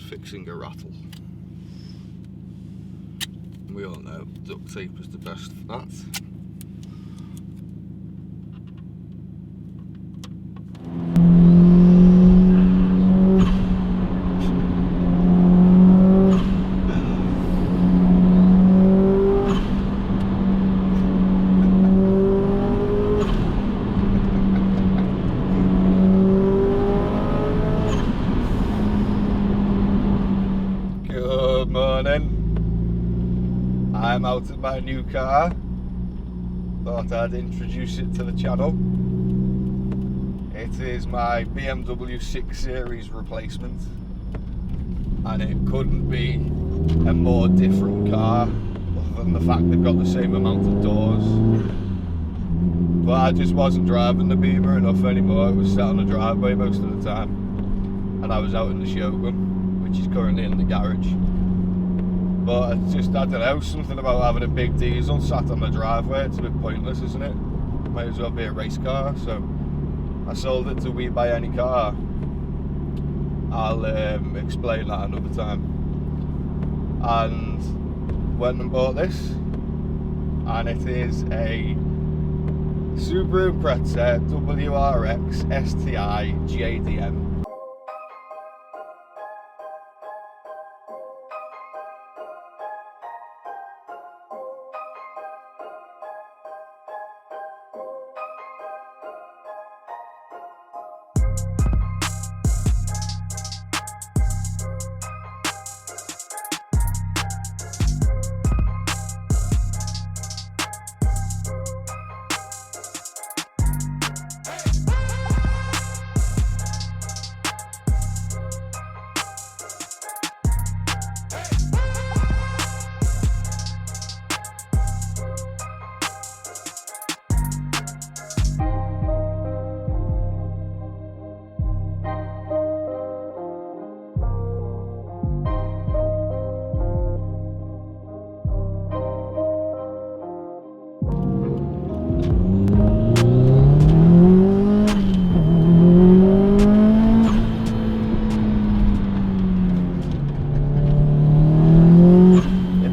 fixing a rattle. We all know duct tape is the best for that. Good morning. I'm out of my new car. Thought I'd introduce it to the channel. It is my BMW 6 Series replacement, and it couldn't be a more different car other than the fact they've got the same amount of doors. But I just wasn't driving the Beamer enough anymore. It was sat on the driveway most of the time, and I was out in the Shogun, which is currently in the garage. But it's just, I don't know, something about having a big diesel sat on the driveway, it's a bit pointless, isn't it? Might as well be a race car. So I sold it to We Buy Any Car. I'll explain that another time. And went and bought this, and it is a Subaru Impreza WRX STI JDM.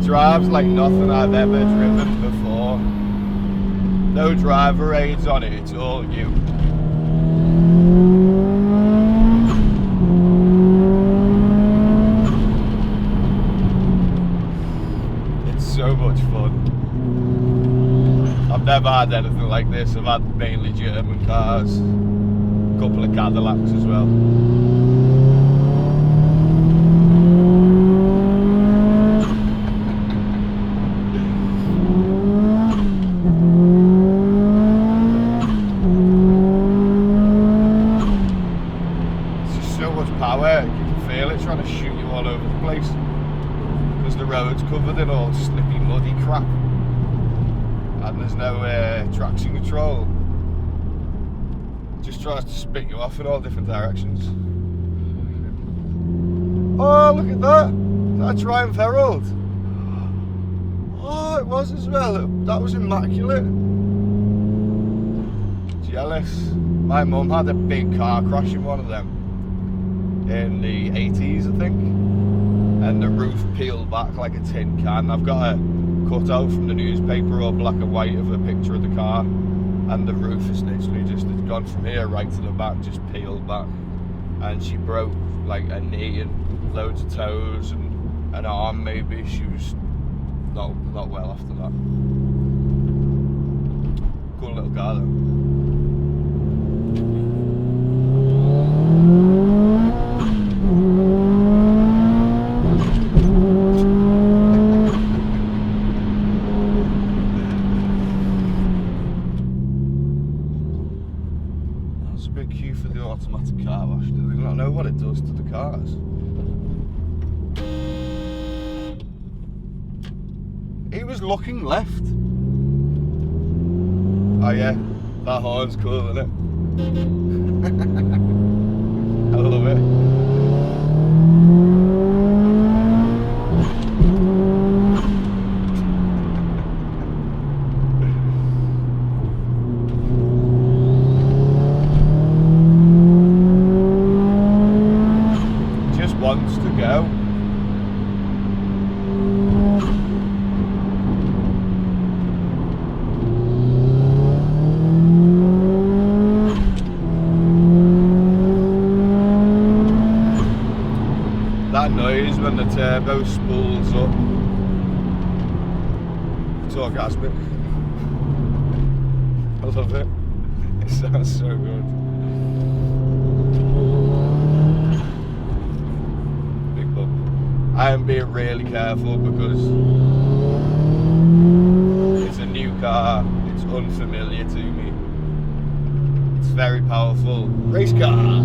Drives like nothing I've ever driven before. No driver aids on it, it's all you. It's so much fun. I've never had anything like this. I've had mainly German cars, a couple of Cadillacs as well. Power, you can feel it trying to shoot you all over the place because the road's covered in all slippy, muddy crap, and there's no traction control. It just tries to spit you off in all different directions. Oh, look at that! That's Triumph Herald. Oh, it was as well. That was immaculate. Jealous. My mum had a big car crash in one of them in the 80s, I think, and the roof peeled back like a tin can. I've got a cutout from the newspaper, all black and white, of a picture of the car, and the roof is literally just, it's gone from here right to the back, just peeled back, and she broke like a knee and loads of toes and an arm maybe. She was not well after that. Cool little car though. For the automatic car wash. Do they not know what it does to the cars? He was looking left. Oh yeah, that horn's cool, isn't it? I love it. wants to go. That noise when the turbo spools up. It's orgasmic. I love it. It sounds so good. Big bump. I am being really careful because it's a new car. It's unfamiliar to me. It's very powerful. Race car.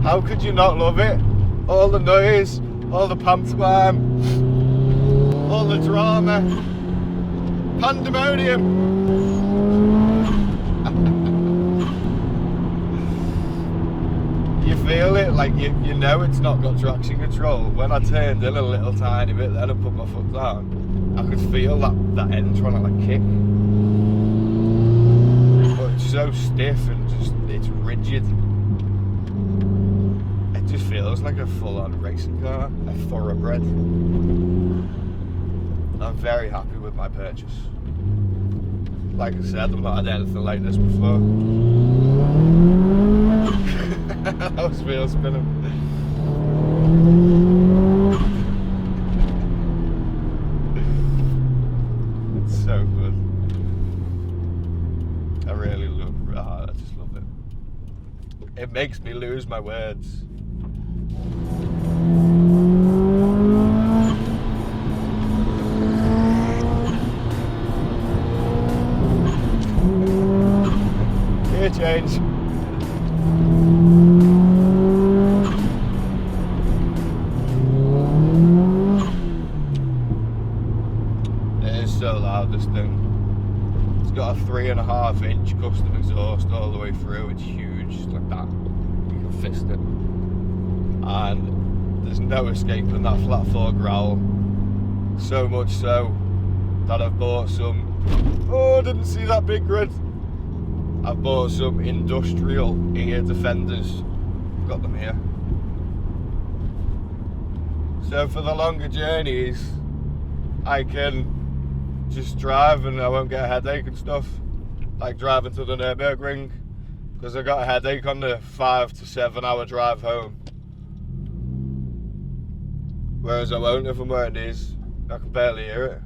How could you not love it? All the noise, all the pantomime, all the drama, pandemonium. You feel it, like you know it's not got traction control. When I turned in a little tiny bit, then I put my foot down, I could feel that end trying to like kick. But it's so stiff and just, it's rigid. It just feels like a full-on racing car, a thoroughbred. I'm very happy with my purchase. Like I said, I've not had anything like this before. That was wheel spinning. It's so good. I really love it. I just love it. It makes me lose my words. Gear change. It is so loud, this thing. It's got a 3.5-inch custom exhaust all the way through. It's huge, like that. You can fist it. And there's no escaping that flat 4 growl. So much so that I've bought some, oh, I didn't see that big grid. I've bought some industrial ear defenders. Got them here. So for the longer journeys, I can just drive and I won't get a headache and stuff. Like driving to the Nürburgring, because I got a headache on the 5 to 7 hour drive home. Whereas I won't if I'm wearing these. I can barely hear it.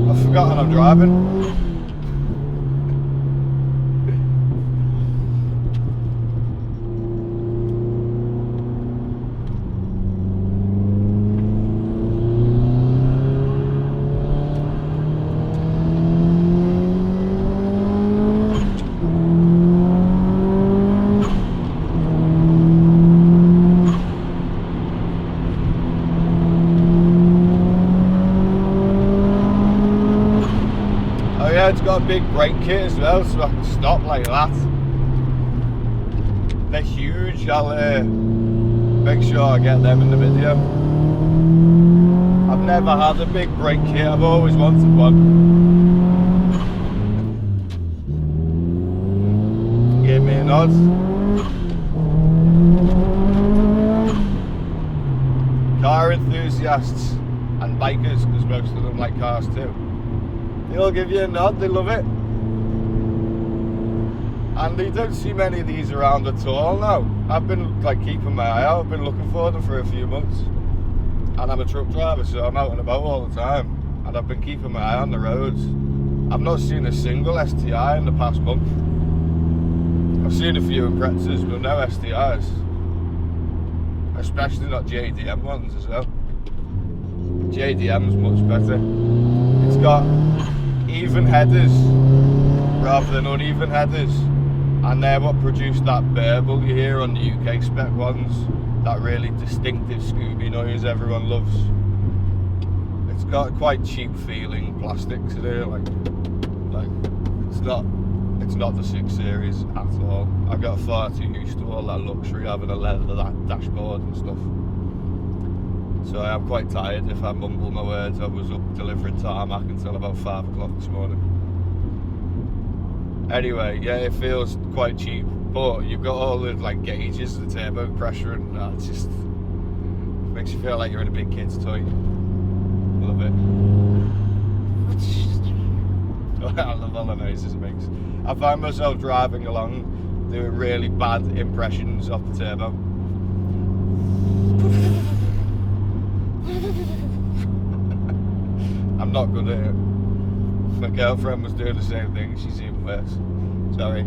I've forgotten I'm driving. It's got a big brake kit as well, so I can stop like that. They're huge. I'll make sure I get them in the video. I've never had a big brake kit, I've always wanted one. Give me a nod. Car enthusiasts and bikers, because most of them like cars too. They'll give you a nod, they love it. And you don't see many of these around at all now. I've been like keeping my eye out, I've been looking for them for a few months. And I'm a truck driver, so I'm out and about all the time. And I've been keeping my eye on the roads. I've not seen a single STI in the past month. I've seen a few Imprezas, but no STIs. Especially not JDM ones as well. JDM's much better. It's got even headers rather than uneven headers, and they're what produce that burble you hear on the UK spec ones, that really distinctive Scooby noise everyone loves. It's got quite cheap feeling plastics in here, like it's not the 6 Series at all. I got far too used to all that luxury, having a leather that dashboard and stuff. So I am quite tired if I mumble my words. I was up delivering tarmac until about 5 o'clock this morning. Anyway, yeah, it feels quite cheap, but you've got all the like gauges, the turbo pressure, and it just makes you feel like you're in a big kid's toy. Love it. I love all the noises it makes. I find myself driving along doing really bad impressions of the turbo. I'm not good at it. My girlfriend was doing the same thing, she's even worse. Sorry.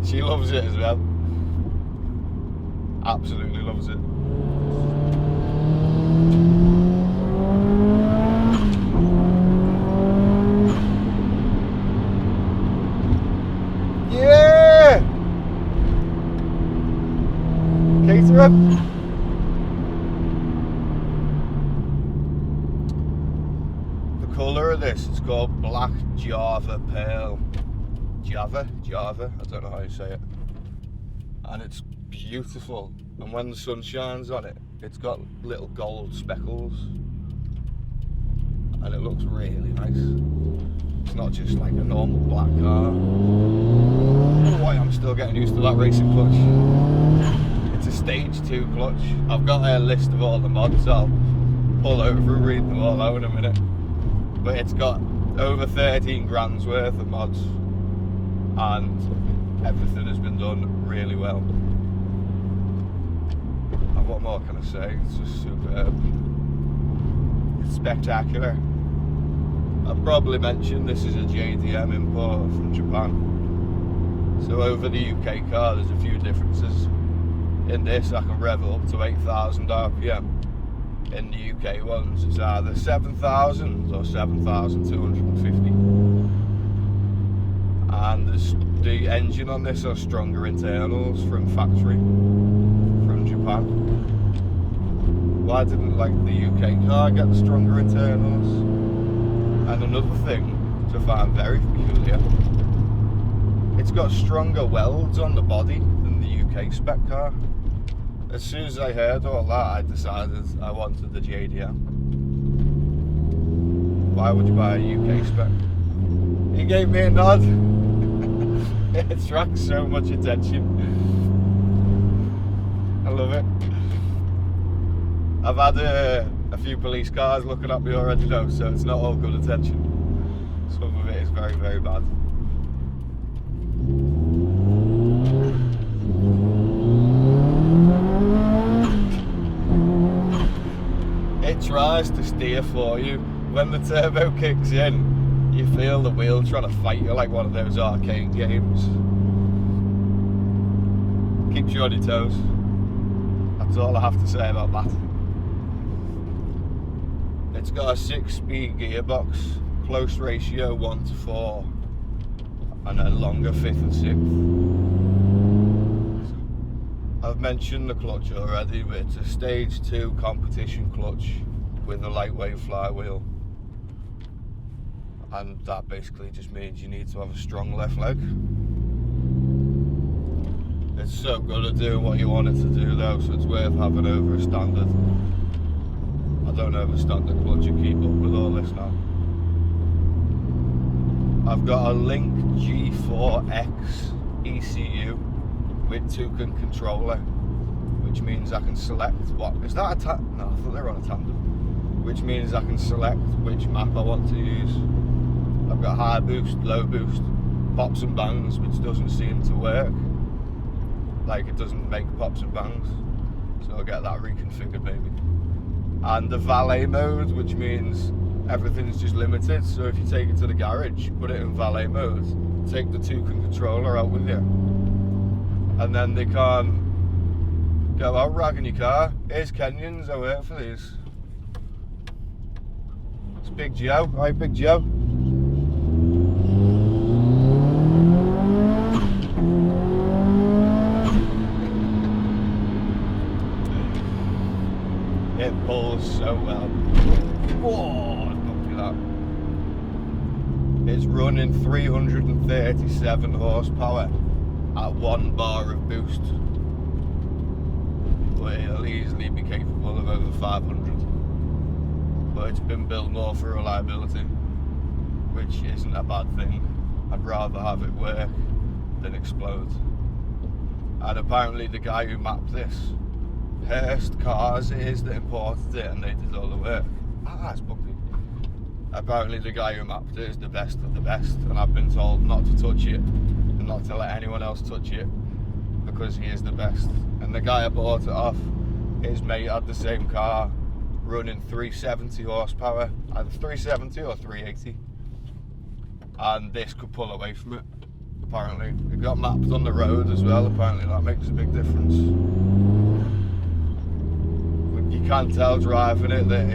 She loves it as well. Absolutely loves it. Yeah! Caterer. Colour of this, it's called Black Java Pearl. Java, I don't know how you say it. And it's beautiful. And when the sun shines on it, it's got little gold speckles. And it looks really nice. It's not just like a normal black car. I don't know why I'm still getting used to that racing clutch. It's a stage 2 clutch. I've got a list of all the mods, I'll pull over and read them all out in a minute. But it's got over 13 grand's worth of mods, and everything has been done really well. And what more can I say? It's just superb. It's spectacular. I've probably mentioned this is a JDM import from Japan. So over the UK car there's a few differences. In this I can rev up to 8,000 RPM. In the UK ones, it's either 7,000 or 7,250. And the engine on this has stronger internals from factory, from Japan. Why didn't like the UK car get the stronger internals? And another thing to find very peculiar, it's got stronger welds on the body than the UK spec car. As soon as I heard all that, I decided I wanted the JDM. Why would you buy a UK spec? He gave me a nod. It attracts so much attention. I love it. I've had a few police cars looking at me already though, so it's not all good attention. Some of it is very, very bad. It tries to steer for you. When the turbo kicks in, you feel the wheel trying to fight you like one of those arcade games. Keeps you on your toes. That's all I have to say about that. It's got a 6-speed gearbox, close ratio 1:4, and a longer 5th and 6th. I've mentioned the clutch already, but it's a stage 2 competition clutch with a lightweight flywheel. And that basically just means you need to have a strong left leg. It's so good at doing what you want it to do though, so it's worth having over a standard. I don't have a standard clutch to keep up with all this now. I've got a Link G4X ECU with toucan controller, which means I can select what is that a no, I thought they were on a tandem. Which means I can select which map I want to use. I've got high boost, low boost, pops and bangs, which doesn't seem to work. Like it doesn't make pops and bangs, so I'll get that reconfigured maybe. And the Valet Mode, which means everything's just limited. So if you take it to the garage, put it in Valet Mode, take the toucan controller out with you, and then they can't go out ragging your car. Here's Kenyans, I work for these. It's Big Joe. Hi, Big Joe. It pulls so well. Whoa, don't do that. It's running 337 horsepower at 1 bar of boost. But it'll easily be capable of over 500. But it's been built more for reliability. which isn't a bad thing. I'd rather have it work than explode. And apparently the guy who mapped this, Hearst Cars it is that imported it, and they did all the work. It's puppy. Apparently the guy who mapped it is the best of the best, and I've been told not to touch it and not to let anyone else touch it because he is the best. And the guy I bought it off, his mate had the same car running 370 horsepower, either 370 or 380, and this could pull away from it. Apparently it got mapped on the road as well. Apparently that makes a big difference. You can tell driving it that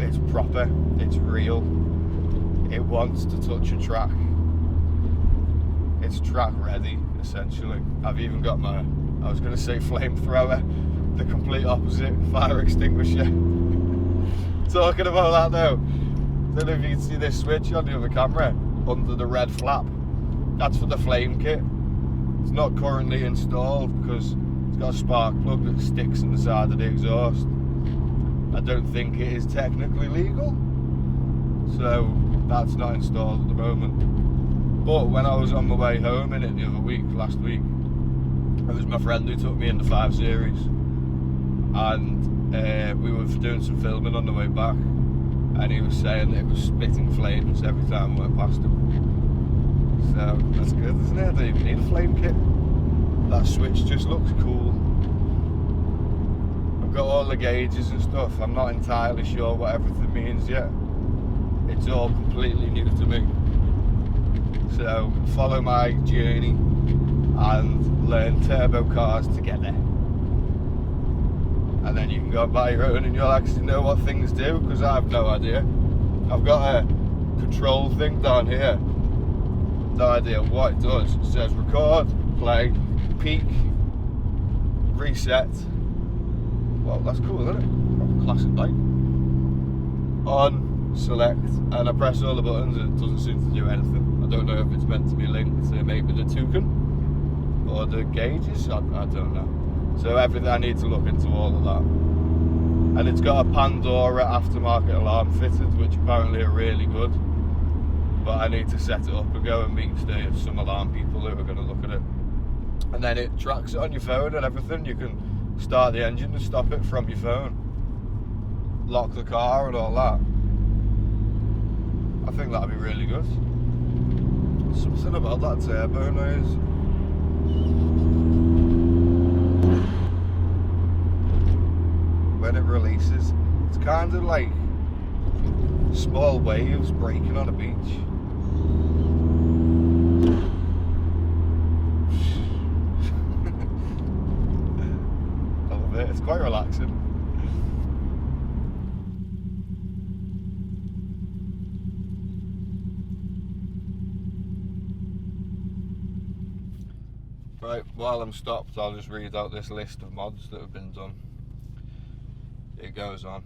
it's proper, it's real. It wants to touch a track. It's track ready, essentially. I've even got my, I was going to say flamethrower, the complete opposite, fire extinguisher. Talking about that though, don't know if you can see this switch on the other camera under the red flap. That's for the flame kit. It's not currently installed because it's got a spark plug that sticks in the side of the exhaust. I don't think it is technically legal, so that's not installed at the moment. But when I was on my way home in it the other week, last week, it was my friend who took me in the 5 Series, and we were doing some filming on the way back, and he was saying that it was spitting flames every time we went past him. So that's good, isn't it? I don't even need a flame kit. That switch just looks cool. I've got all the gauges and stuff. I'm not entirely sure what everything means yet. It's all completely new to me. So follow my journey and learn turbo cars together. And then you can go buy your own and you'll actually know what things do, because I have no idea. I've got a control thing down here. No idea what it does. It says record, play, peak, reset. Well, that's cool, isn't it? Proper classic bike. On, select, and I press all the buttons and it doesn't seem to do anything. I don't know if it's meant to be linked to maybe the toucan or the gauges, I don't know. So everything, I need to look into all of that. And it's got a Pandora aftermarket alarm fitted, which apparently are really good. But I need to set it up and go and meet some alarm people who are going to look at it. And then it tracks it on your phone and everything. You can start the engine and stop it from your phone. Lock the car and all that. I think that'd be really good. Something about that turbo noise. When it releases, it's kind of like small waves breaking on a beach. I love it, it's quite relaxing. Right, while I'm stopped, I'll just read out this list of mods that have been done. It goes on.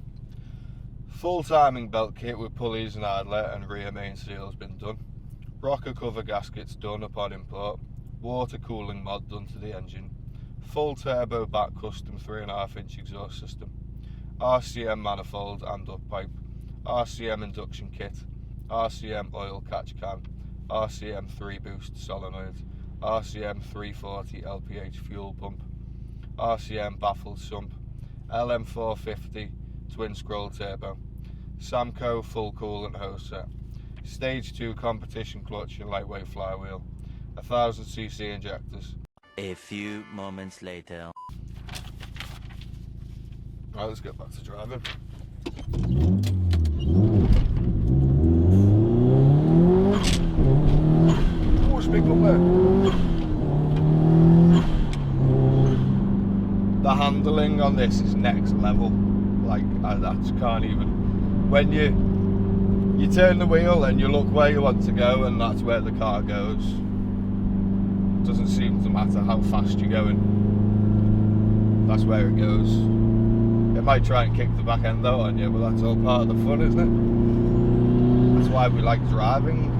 Full timing belt kit with pulleys and idler and rear main seal has been done. Rocker cover gaskets done upon import. Water cooling mod done to the engine. Full turbo back custom 3.5-inch exhaust system. RCM manifold and uppipe. RCM induction kit. RCM oil catch can. RCM 3 boost solenoid. RCM 340 LPH fuel pump. RCM baffled sump. LM450 twinscroll turbo. Samco full coolant hose set. Stage 2 competition clutch and lightweight flywheel. 1000cc injectors. A few moments later. Right, let's get back to driving. Oh, it's a big bump there. The handling on this is next level. Like, I just can't even. When you turn the wheel and you look where you want to go, and that's where the car goes. It doesn't seem to matter how fast you're going. That's where it goes. It might try and kick the back end out on you, but that's all part of the fun, isn't it? That's why we like driving.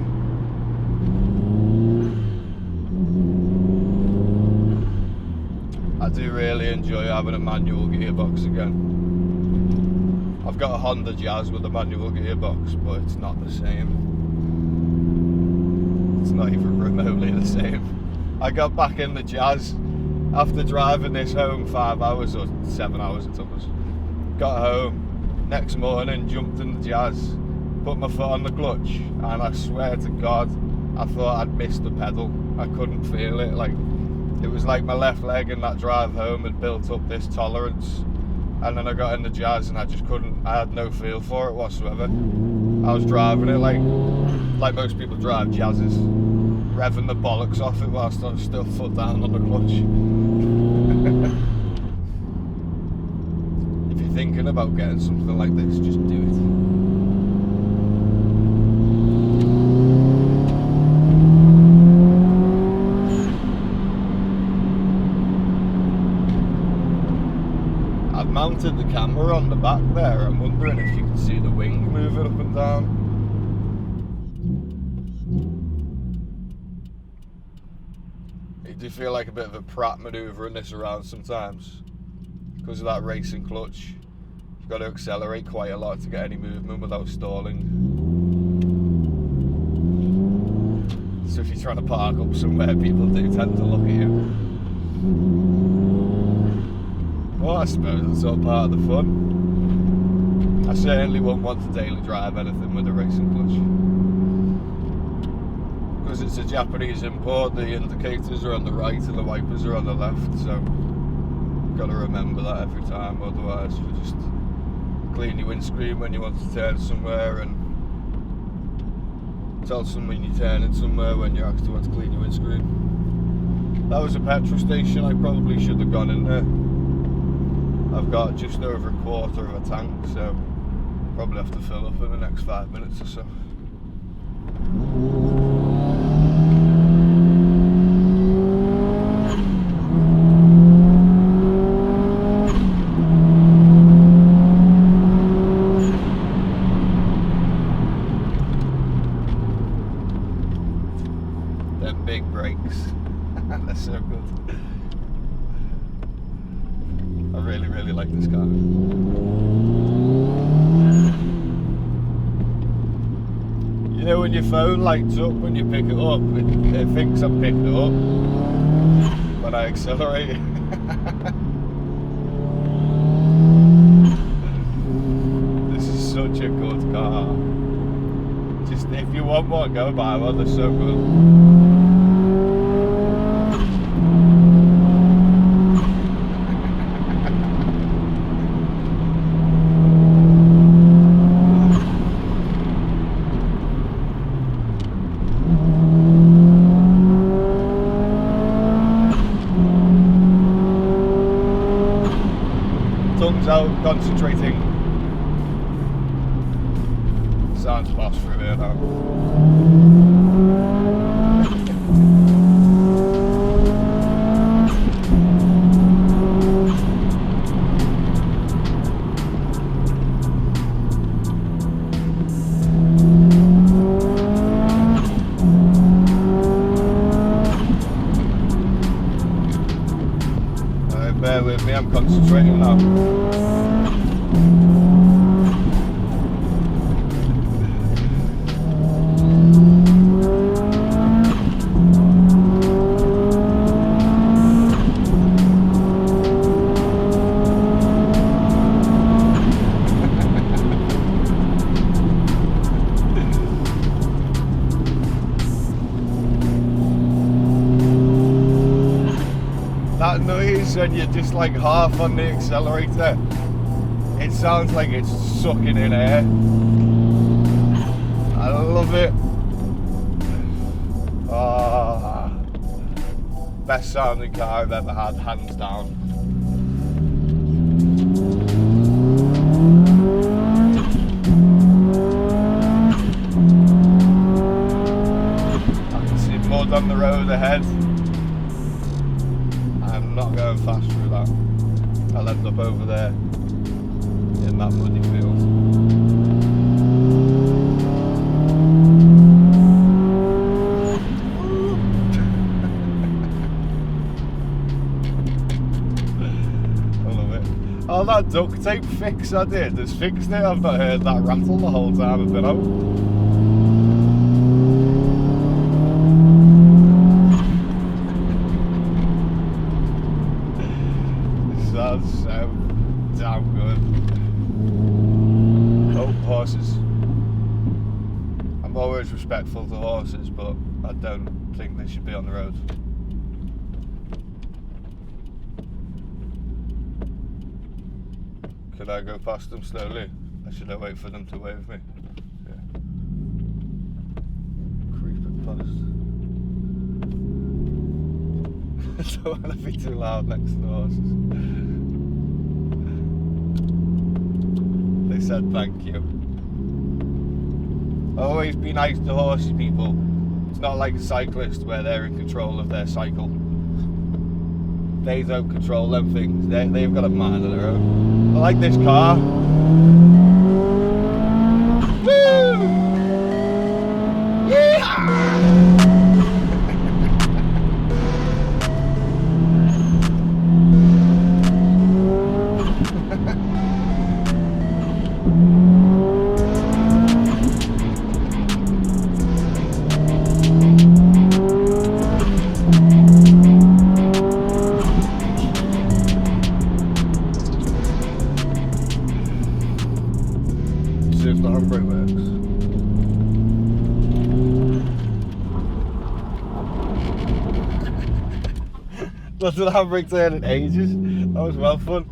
I do really enjoy having a manual gearbox again. I've got a Honda Jazz with a manual gearbox, but it's not the same. It's not even remotely the same. I got back in the Jazz after driving this home 5 hours or 7 hours it took us. Got home, next morning jumped in the Jazz, put my foot on the clutch, and I swear to God, I thought I'd missed the pedal. I couldn't feel it. Like, it was like my left leg in that drive home had built up this tolerance, and then I got in the Jazz and I just couldn't. I had no feel for it whatsoever. I was driving it like most people drive Jazzes, revving the bollocks off it whilst I was still foot down on the clutch. If you're thinking about getting something like this, just do it. I've mounted the camera on the back there. I'm wondering if you can see the wing moving up and down. You do feel like a bit of a prat manoeuvring this around sometimes. Because of that racing clutch, you've got to accelerate quite a lot to get any movement without stalling. So if you're trying to park up somewhere, people do tend to look at you. Well, I suppose it's all part of the fun. I certainly won't want to daily drive anything with a racing clutch. Because it's a Japanese import, the indicators are on the right and the wipers are on the left, so got to remember that every time, otherwise you just clean your windscreen when you want to turn somewhere and tell someone you're turning somewhere when you actually want to clean your windscreen. That was a petrol station. I probably should have gone in there. I've got just over a quarter of a tank, so probably have to fill up in the next 5 minutes or so. Them big brakes, they're so good. I really, really like this car. You know when your phone lights up when you pick it up, it thinks I've picked it up when I accelerate. This is such a good car. Just if you want one, go buy one, they're so good. Tongues out, concentrating. Sounds boss through here now. Bear with me, I'm concentrating now. That noise when you're just like half on the accelerator, it sounds like it's sucking in air. I love it. Oh, best sounding car I've ever had, hands down. I can see mud on the road ahead. I'm not going fast through that. I'll end up over there in that muddy field. I love it. Oh, that that duct tape fix I did has fixed it. I've not heard that rattle the whole time I've been out. That's so damn good. Oh, horses. I'm always respectful to horses, but I don't think they should be on the road. Could I go past them slowly? Or should I wait for them to wave me? Yeah. Creeping past. I don't want to be too loud next to the horses. They said thank you. Always be nice to horsey people. It's not like a cyclist where they're in control of their cycle. They don't control them things. They've got a mind of their own. I like this car. Woo! Yeah! If the handbrake works. Not the handbrake turn in ages. That was well fun.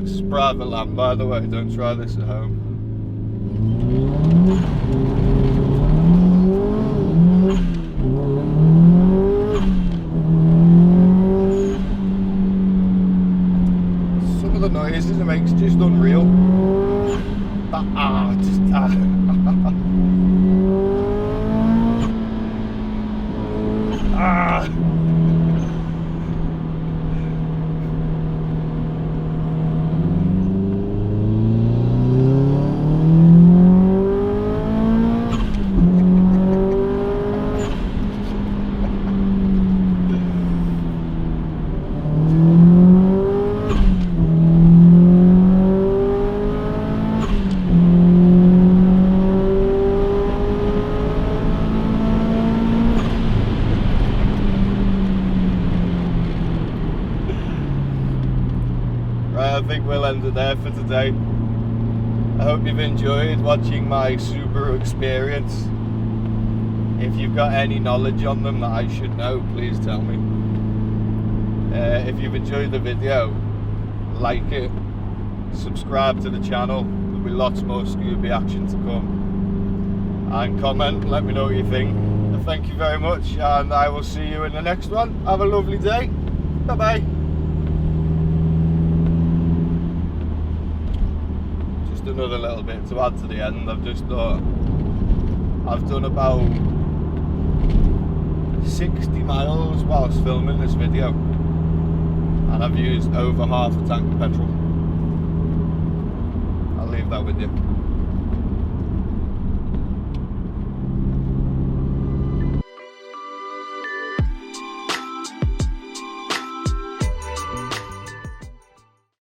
This is private land, by the way. Don't try this at home. The noises it makes just unreal. I think we'll end it there for today. I hope you've enjoyed watching my Subaru experience. If you've got any knowledge on them that I should know, please tell me. If you've enjoyed the video, like it, subscribe to the channel. There'll be lots more Scooby action to come. And comment, let me know what you think. Thank you very much, and I will see you in the next one. Have a lovely day. Bye bye. Just another little bit to add to the end. I've just thought I've done about 60 miles whilst filming this video, and I've used over half a tank of petrol. I'll leave that with you.